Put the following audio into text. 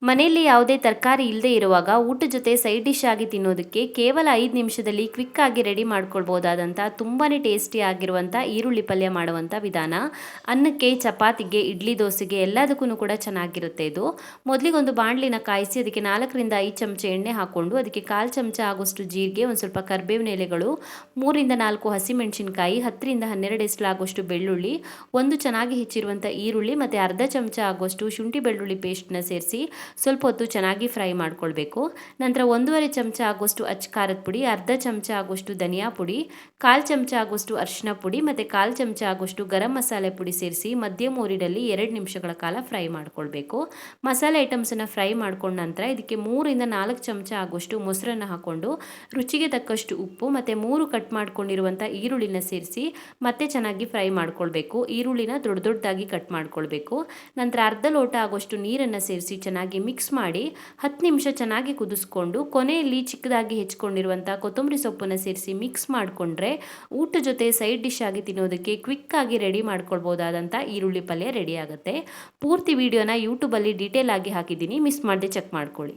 ಮನೆಯಲ್ಲಿ ಯಾವುದೇ ತರಕಾರಿ ಇಲ್ಲದೆ ಇರುವಾಗ ಊಟದ ಜೊತೆ ಸೈಡ್ ಡಿಶ್ ಆಗಿ ತಿನ್ನೋದಕ್ಕೆ ಕೇವಲ 5 ನಿಮಿಷದಲ್ಲಿ ಕ್ವಿಕ್ ಆಗಿ ರೆಡಿ ಮಾಡ್ಕೊಳ್ಬಹುದಾದಂಥ ತುಂಬಾ ಟೇಸ್ಟಿ ಆಗಿರುವಂಥ ಈರುಳ್ಳಿ ಪಲ್ಯ ಮಾಡುವಂಥ ವಿಧಾನ. ಅನ್ನಕ್ಕೆ, ಚಪಾತಿಗೆ, ಇಡ್ಲಿ ದೋಸೆಗೆ ಎಲ್ಲದಕ್ಕೂ ಕೂಡ ಚೆನ್ನಾಗಿರುತ್ತೆ ಇದು. ಮೊದಲಿಗೆ ಒಂದು ಬಾಣಲಿನ ಕಾಯಿಸಿ ಅದಕ್ಕೆ 4 ರಿಂದ 5 ಚಮಚ ಎಣ್ಣೆ ಹಾಕ್ಕೊಂಡು ಅದಕ್ಕೆ 1/4 ಚಮಚ ಆಗೋಷ್ಟು ಜೀರಿಗೆ, ಒಂದು ಸ್ವಲ್ಪ ಕರಿಬೇವಿನ ಎಲೆಗಳು, 3 ರಿಂದ 4 ಹಸಿಮೆಣಸಿನಕಾಯಿ, 10 ರಿಂದ 12 ಎಸಳಾಗುವಷ್ಟು ಬೆಳ್ಳುಳ್ಳಿ, ಒಂದು ಚೆನ್ನಾಗಿ ಹೆಚ್ಚಿರುವಂಥ ಈರುಳ್ಳಿ ಮತ್ತು ಅರ್ಧ ಚಮಚ ಆಗುವಷ್ಟು ಶುಂಠಿ ಬೆಳ್ಳುಳ್ಳಿ ಪೇಸ್ಟ್ನ ಸೇರಿಸಿ ಸ್ವಲ್ಪ ಹೊತ್ತು ಚೆನ್ನಾಗಿ ಫ್ರೈ ಮಾಡ್ಕೊಳ್ಬೇಕು. ನಂತರ 1/2 ಚಮಚ ಆಗುವಷ್ಟು ಅಚ್ಚ ಖಾರದ ಪುಡಿ, ಅರ್ಧ ಚಮಚ ಆಗುವಷ್ಟು ಧನಿಯಾ ಪುಡಿ, 1/4 ಚಮಚ ಆಗುವಷ್ಟು ಅರಿಶಿನ ಪುಡಿ ಮತ್ತು 1/4 ಚಮಚ ಆಗುವಷ್ಟು ಗರಂ ಮಸಾಲೆ ಪುಡಿ ಸೇರಿಸಿ ಮಧ್ಯಮ ಉರಿಯಲ್ಲಿ 2 ನಿಮಿಷಗಳ ಕಾಲ ಫ್ರೈ ಮಾಡ್ಕೊಳ್ಬೇಕು. ಮಸಾಲೆ ಐಟಮ್ಸನ್ನು ಫ್ರೈ ಮಾಡ್ಕೊಂಡ ನಂತರ ಇದಕ್ಕೆ 3 ರಿಂದ 4 ಚಮಚ ಆಗುವಷ್ಟು ಮೊಸರನ್ನು ಹಾಕ್ಕೊಂಡು ರುಚಿಗೆ ತಕ್ಕಷ್ಟು ಉಪ್ಪು ಮತ್ತು 3 ಕಟ್ ಮಾಡ್ಕೊಂಡಿರುವಂಥ ಈರುಳ್ಳಿನ ಸೇರಿಸಿ ಮತ್ತೆ ಚೆನ್ನಾಗಿ ಫ್ರೈ ಮಾಡ್ಕೊಳ್ಬೇಕು. ಈರುಳ್ಳಿನ ದೊಡ್ಡ ದೊಡ್ಡದಾಗಿ ಕಟ್ ಮಾಡ್ಕೊಳ್ಬೇಕು. ನಂತರ ಅರ್ಧ ಲೋಟ ಆಗುವಷ್ಟು ನೀರನ್ನು ಸೇರಿಸಿ ಚೆನ್ನಾಗಿ ಮಿಕ್ಸ್ ಮಾಡಿ 10 ನಿಮಿಷ ಚೆನ್ನಾಗಿ ಕುದಿಸ್ಕೊಂಡು ಕೊನೆಯಲ್ಲಿ ಚಿಕ್ಕದಾಗಿ ಹೆಚ್ಚಿಕೊಂಡಿರುವಂಥ ಕೊತ್ತಂಬರಿ ಸೊಪ್ಪನ್ನು ಸೇರಿಸಿ ಮಿಕ್ಸ್ ಮಾಡಿಕೊಂಡ್ರೆ ಊಟ ಜೊತೆ ಸೈಡ್ ಡಿಶ್ ಆಗಿ ತಿನ್ನೋದಕ್ಕೆ ಕ್ವಿಕ್ ಆಗಿ ರೆಡಿ ಮಾಡ್ಕೊಳ್ಬೋದಾದಂಥ ಈರುಳ್ಳಿ ಪಲ್ಯ ರೆಡಿ ಆಗುತ್ತೆ. ಪೂರ್ತಿ ವಿಡಿಯೋನ ಯೂಟ್ಯೂಬಲ್ಲಿ ಡೀಟೇಲ್ ಆಗಿ ಹಾಕಿದ್ದೀನಿ, ಮಿಸ್ ಮಾಡದೆ ಚೆಕ್ ಮಾಡ್ಕೊಳ್ಳಿ.